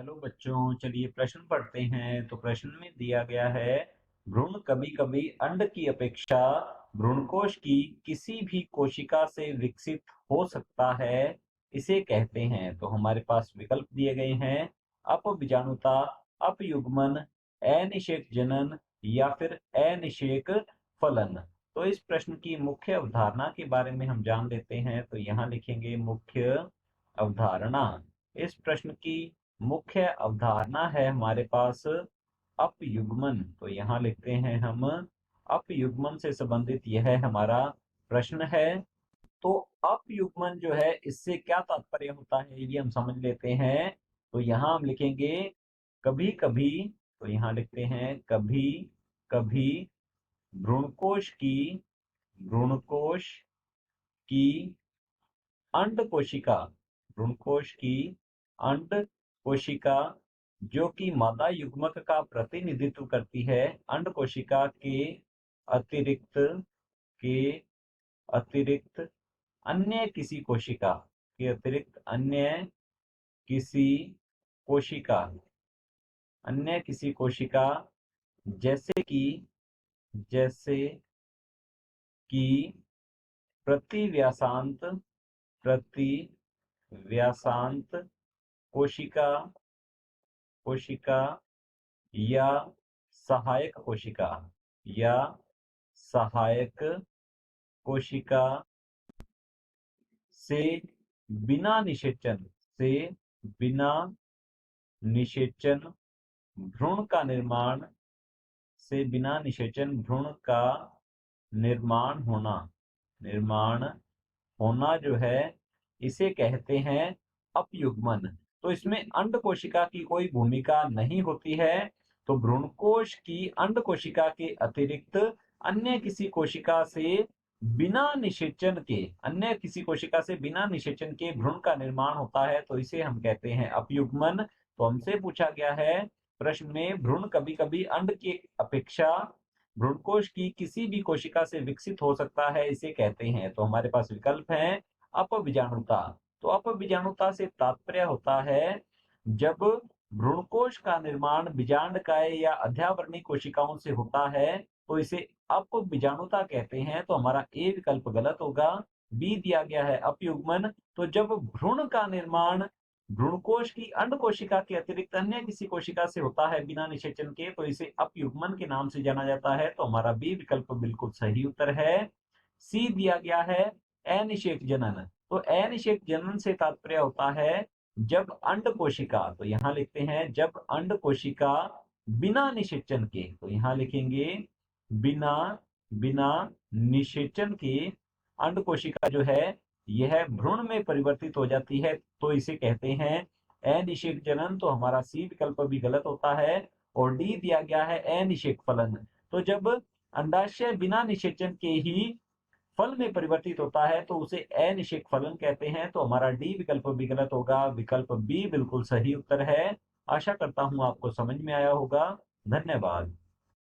Hello बच्चों, चलिए प्रश्न पढ़ते हैं। तो प्रश्न में दिया गया है, भ्रूण कभी कभी अंड की अपेक्षा भ्रूणकोश की किसी भी कोशिका से विकसित हो सकता है, इसे कहते हैं। तो हमारे पास विकल्प दिए गए हैं, अपबीजाणुता, अपयुग्मन, अनिषेक जनन या फिर अनिषेक फलन। तो इस प्रश्न की मुख्य अवधारणा के बारे में हम जान लेते हैं। तो यहाँ लिखेंगे मुख्य अवधारणा। इस प्रश्न की मुख्य अवधारणा है हमारे पास अपयुग्मन। तो यहाँ लिखते हैं हम, अपयुग्मन से संबंधित यह हमारा प्रश्न है। तो अपयुग्मन जो है, इससे क्या तात्पर्य होता है ये हम समझ लेते हैं। तो यहाँ हम लिखेंगे कभी कभी। तो यहाँ लिखते हैं कभी कभी भ्रूणकोश की अंड कोशिका, भ्रूणकोश की अंड कोशिका जो कि मादा युग्मक का प्रतिनिधित्व करती है, अंड कोशिका अतिरिक्त के अतिरिक्त अन्य किसी कोशिका के अतिरिक्त किसी कोशिका अन्य किसी कोशिका जैसे कि प्रतिव्यासांत प्रतिव्यासांत कोशिका कोशिका या सहायक कोशिका या सहायक कोशिका से बिना निषेचन भ्रूण का निर्माण से बिना निषेचन भ्रूण का निर्माण होना जो है, इसे कहते हैं अपयुग्मन। तो इसमें अंड कोशिका की कोई भूमिका नहीं होती है। तो भ्रूणकोश की अंड कोशिका के अतिरिक्त अन्य किसी कोशिका से बिना निषेचन के भ्रूण का निर्माण होता है, तो इसे हम कहते हैं अपयुग्मन। तो हमसे पूछा गया है प्रश्न में, भ्रूण कभी कभी अंड की अपेक्षा भ्रूणकोश की किसी भी कोशिका से विकसित हो सकता है, इसे कहते हैं। तो हमारे पास विकल्प है अपबीजाणुता। तो अपबीजाणुता से तात्पर्य होता है जब भ्रूणकोश का निर्माण बीजांडकाय या अध्यावरणीय कोशिकाओं से होता है, तो इसे अपबीजाणुता कहते हैं। तो हमारा ए विकल्प गलत होगा, बी दिया गया है अपयुग्मन। तो जब भ्रूण का निर्माण भ्रूणकोश की अंड कोशिका के अतिरिक्त अन्य किसी कोशिका से होता है बिना निषेचन के, तो इसे अपयुग्मन के नाम से जाना जाता है। तो हमारा बी विकल्प बिल्कुल सही उत्तर है। सी दिया गया है अनिषेक जनन। तो अनिषेक जनन से तात्पर्य होता है जब अंड कोशिका, तो यहाँ लिखते हैं जब अंड कोशिका बिना निषेचन के, तो यहाँ लिखेंगे बिना बिना निषेचन के अंड कोशिका जो है यह भ्रूण में परिवर्तित हो जाती है, तो इसे कहते हैं अनिषेक जनन। तो हमारा सी विकल्प भी गलत होता है। और डी दिया गया है अनिषेक फलन। तो जब अंडाशय बिना निषेचन के ही फल में परिवर्तित होता है, तो उसे अनिषेक फलन कहते हैं। तो हमारा डी विकल्प भी गलत होगा, विकल्प बी बिल्कुल सही उत्तर है। आशा करता हूं आपको समझ में आया होगा। धन्यवाद।